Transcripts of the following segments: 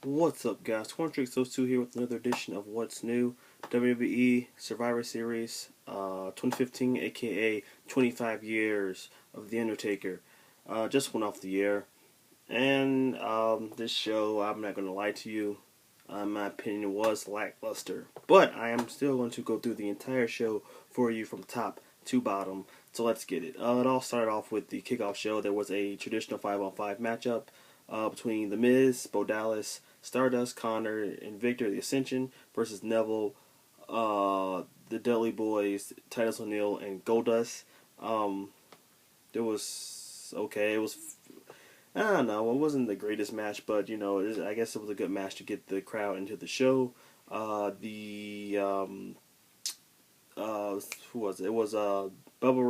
What's up, guys? Corntrix02 here with another edition of What's New WWE Survivor Series 2015, aka 25 years of The Undertaker. Just went off the air, and this show, I'm not going to lie to you, in my opinion, was lackluster. But I am still going to go through the entire show for you from top to bottom. So let's get it. It all started off with the kickoff show. There was a traditional 5-on-5 matchup between The Miz, Bo Dallas, Stardust, Connor, and Victor, the Ascension, versus Neville, the Dudley Boys, Titus O'Neil, and Goldust. Um, it was okay. It was, I don't know, it wasn't the greatest match, but I guess it was a good match to get the crowd into the show. The who was it? It was Bubba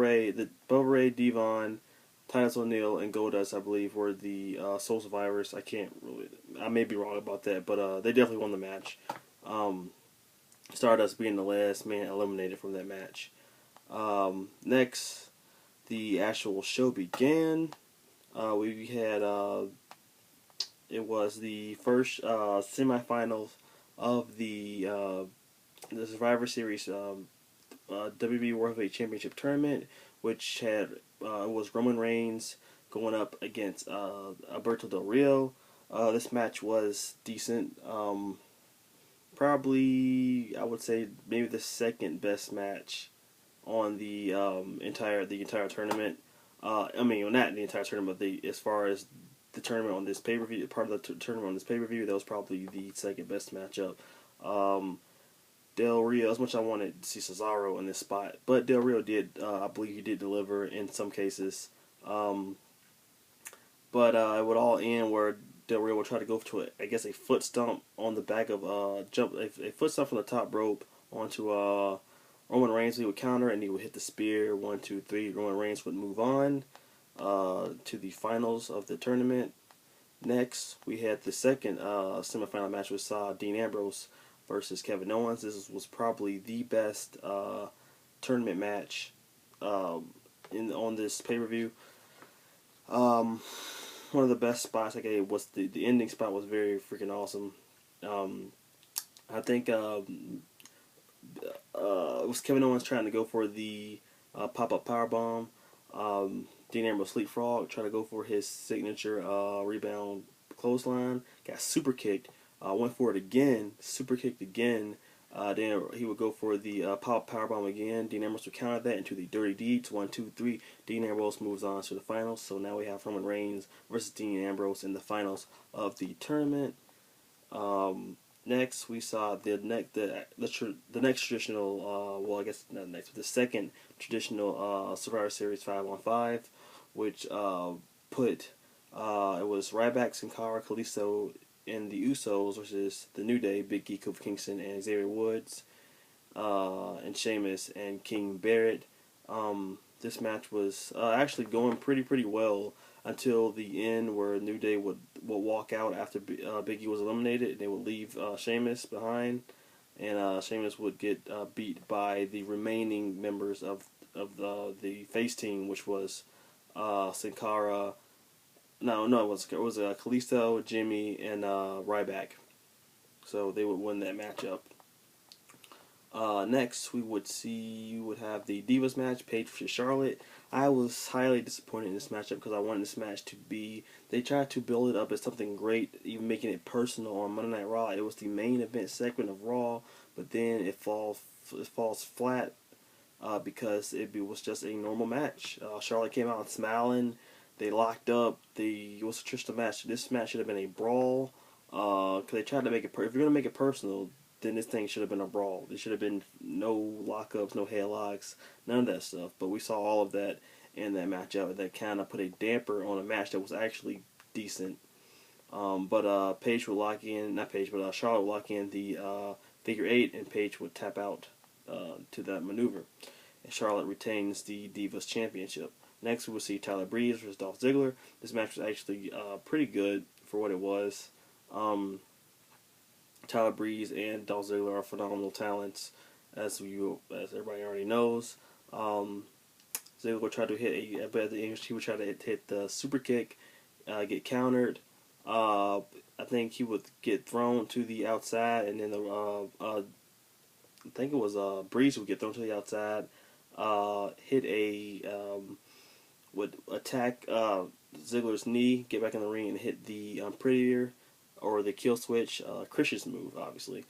Ray, Devon, Titus O'Neil, and Goldust, I believe, were the sole survivors. I may be wrong about that, but they definitely won the match. Um, Stardust being the last man eliminated from that match. Next, the actual show began. We had it was the first semifinals of the Survivor Series WWE World Heavyweight Championship tournament, which had it was Roman Reigns going up against Alberto Del Rio. This match was decent. Probably, I would say, maybe the second best match on the entire tournament. I mean, well, not the entire tournament, but as far as the tournament on this pay per view, part of the tournament on this pay per view, that was probably the second best matchup. Um, Del Rio, as much as I wanted to see Cesaro in this spot, but Del Rio did, I believe he did deliver in some cases. Um, but it would all end where Del Rio would try to go to, I guess, a foot stomp on the back of, a foot stomp from the top rope onto Roman Reigns. He would counter and he would hit the spear. 1, 2, 3. Roman Reigns would move on to the finals of the tournament. Next, we had the second semifinal match, which saw Dean Ambrose versus Kevin Owens. This was probably the best tournament match on this pay per view. Um, One of the best spots I gave was the ending spot was very freaking awesome. Um, I think it was Kevin Owens trying to go for the pop up power bomb. Dean Ambrose leapfrog, trying to go for his signature rebound clothesline. Got super kicked. Went for it again. Super kicked again. Then he would go for the pop power bomb again. Dean Ambrose would counter that into the dirty deeds. 1, 2, 3. Dean Ambrose moves on to the finals. So now we have Roman Reigns versus Dean Ambrose in the finals of the tournament. Next, we saw the next traditional, well, I guess not next, but the second traditional Survivor Series 5-on-5, which put it was Ryback, Sin Cara, Kalisto, and the Usos versus the New Day, Big E, Kofi Kingston, and Xavier Woods, and Sheamus and King Barrett. This match was actually going pretty well until the end, where New Day would walk out after Big E was eliminated, and they would leave Sheamus behind, and Sheamus would get beat by the remaining members of the face team, which was Sin Cara. No, it was Kalisto, Jimmy, and Ryback. So they would win that matchup. Next, we would have the Divas match, Paige versus Charlotte. I was highly disappointed in this matchup because I wanted this match to be. They tried to build it up as something great, even making it personal on Monday Night Raw. It was the main event segment of Raw, but then it falls flat because was just a normal match. Charlotte came out smiling. They locked up. It was a traditional match. This match should have been a brawl. Because they tried to make it. If you're gonna make it personal, then this thing should have been a brawl. There should have been no lockups, no headlocks, none of that stuff. But we saw all of that in that matchup, and that kind of put a damper on a match that was actually decent. But Paige would lock in, not Paige, but Charlotte would lock in the figure 8, and Paige would tap out to that maneuver. And Charlotte retains the Divas Championship. Next, we will see Tyler Breeze versus Dolph Ziggler. This match was actually pretty good for what it was. Tyler Breeze and Dolph Ziggler are phenomenal talents, as everybody already knows. Ziggler would try to hit but at the English, he would try to hit the super kick, get countered. I think he would get thrown to the outside, and then I think it was Breeze would get thrown to the outside, hit a would attack Ziggler's knee, get back in the ring, and hit the Prettier or the kill switch, Christian's move, obviously,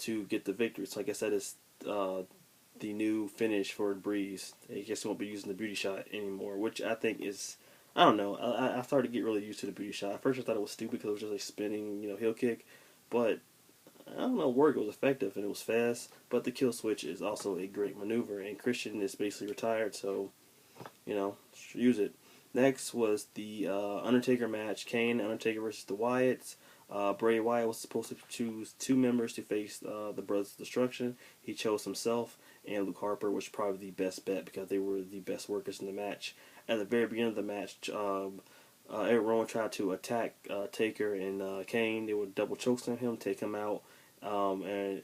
to get the victory. So I guess that is the new finish for Breeze. I guess he won't be using the beauty shot anymore, which I think is, I don't know. I started to get really used to the beauty shot. At first I thought it was stupid because it was just like spinning, heel kick, but I don't know, it was effective and it was fast. But the kill switch is also a great maneuver, and Christian is basically retired, so use it. Next was the Undertaker match. Kane, Undertaker versus the Wyatts. Bray Wyatt was supposed to choose two members to face the Brothers of Destruction. He chose himself and Luke Harper, which was probably the best bet because they were the best workers in the match. At the very beginning of the match, Eric Rowan tried to attack Taker and Kane. They would double chokeslam him, take him out, and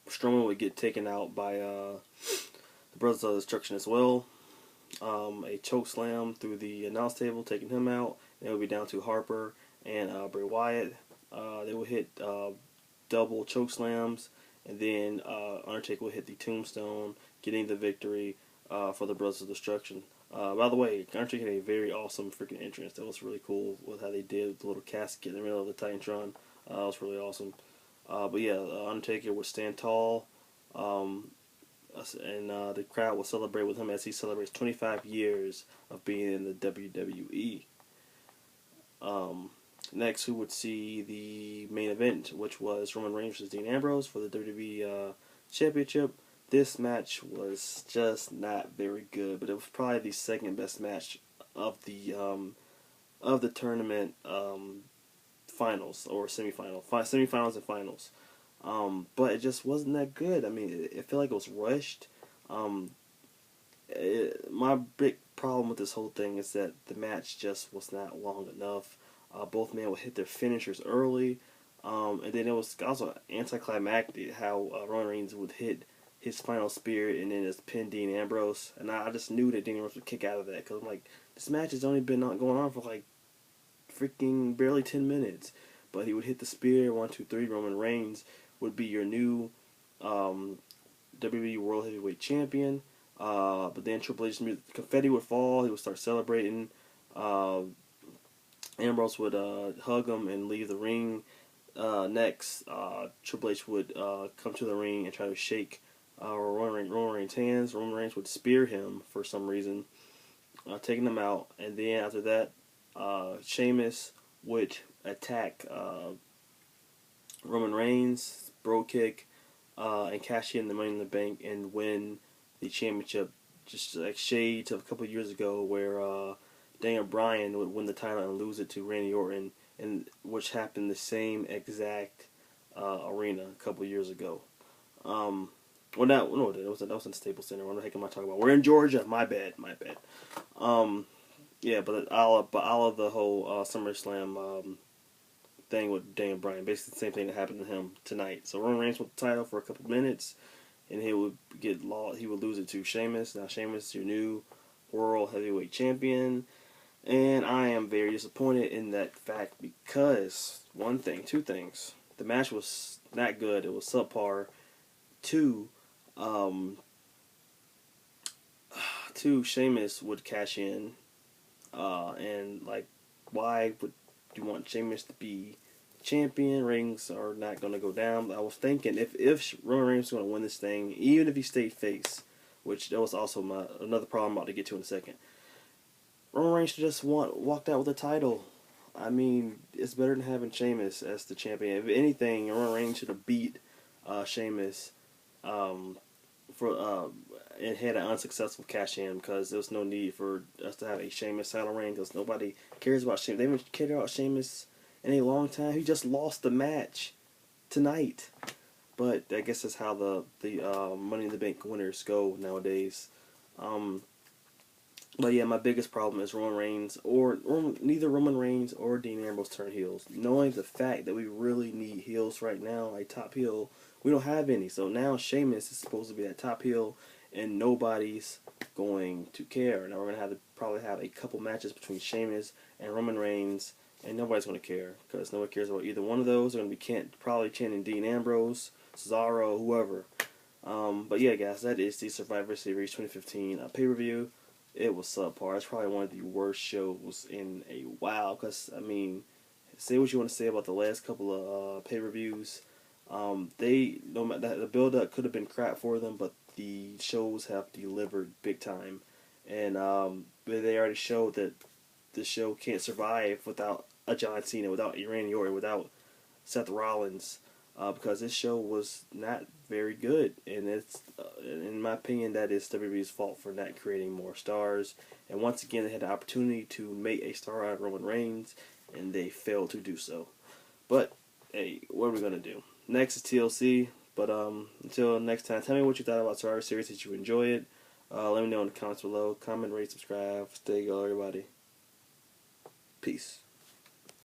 Strowman would get taken out by the Brothers of Destruction as well. A choke slam through the announce table, taking him out. And it would be down to Harper and Bray Wyatt. They would hit double choke slams, and then Undertaker would hit the tombstone, getting the victory for the Brothers of Destruction. By the way, Undertaker had a very awesome freaking entrance. That was really cool with how they did the little casket in the middle of the Titantron. That was really awesome. But yeah, Undertaker would stand tall. And the crowd will celebrate with him as he celebrates 25 years of being in the WWE. Next, we would see the main event, which was Roman Reigns versus Dean Ambrose for the WWE Championship. This match was just not very good, but it was probably the second best match of the tournament finals or semifinals and finals. But it just wasn't that good. I mean, it felt like it was rushed. My big problem with this whole thing is that the match just was not long enough. Both men would hit their finishers early, and then it was also anticlimactic how Roman Reigns would hit his final spear and then just pin Dean Ambrose. And I just knew that Dean Ambrose would kick out of that because I'm like, this match has only been going on for like freaking barely 10 minutes. But he would hit the spear, 1, 2, 3. Roman Reigns would be your new WWE World Heavyweight Champion. But then Triple H's confetti would fall. He would start celebrating. Ambrose would hug him and leave the ring. Next, Triple H would come to the ring and try to shake Roman Reigns' hands. Roman Reigns would spear him for some reason, taking him out. And then after that, Sheamus would attack Roman Reigns, bro kick, and cash in the Money in the Bank and win the championship. Just like shades of a couple of years ago where Daniel Bryan would win the title and lose it to Randy Orton, and which happened the same exact arena a couple of years ago. Well, no, that was in Staples Center. What the heck am I talking about? We're in Georgia. My bad. Yeah, but all of the whole SummerSlam thing with Daniel Bryan, basically the same thing that happened to him tonight. So Roman Reigns with the title for a couple minutes, and he would he would lose it to Sheamus. Now Sheamus is your new World Heavyweight Champion, and I am very disappointed in that fact because two things. The match was not good. It was subpar. Two, Sheamus would cash in, and like, why would you want Sheamus to be champion? Rings are not going to go down. I was thinking if Roman Reigns was going to win this thing, even if he stayed face, which that was also another problem I'm about to get to in a second. Roman Reigns should just walked out with the title. I mean, it's better than having Sheamus as the champion. If anything, Roman Reigns should have beat Sheamus and had an unsuccessful cash in because there was no need for us to have a Sheamus title reign because nobody cares about Sheamus. They haven't cared about Sheamus in a long time. He just lost the match tonight. But I guess that's how the Money in the Bank winners go nowadays. But yeah, my biggest problem is Roman Reigns neither Roman Reigns or Dean Ambrose turn heels. Knowing the fact that we really need heels right now, like top heel, we don't have any. So now Sheamus is supposed to be that top heel, and nobody's going to care. Now we're gonna probably have a couple matches between Sheamus and Roman Reigns and nobody's going to care because nobody cares about either one of those. They're going to be probably chanting Dean Ambrose, Cesaro, whoever. But yeah, guys, that is the Survivor Series 2015 pay-per-view. It was subpar. It's probably one of the worst shows in a while. Because I mean, say what you want to say about the last couple of pay-per-views. They no matter the build-up could have been crap for them, but the shows have delivered big time, and they already showed that the show can't survive without a John Cena, without Randy Orton, without Seth Rollins, because this show was not very good, and it's in my opinion that is WWE's fault for not creating more stars. And once again, they had the opportunity to make a star out of Roman Reigns, and they failed to do so. But hey, what are we gonna do? Next is TLC. But until next time, tell me what you thought about Survivor Series. Did you enjoy it? Let me know in the comments below. Comment, rate, subscribe. Stay go, everybody. Peace.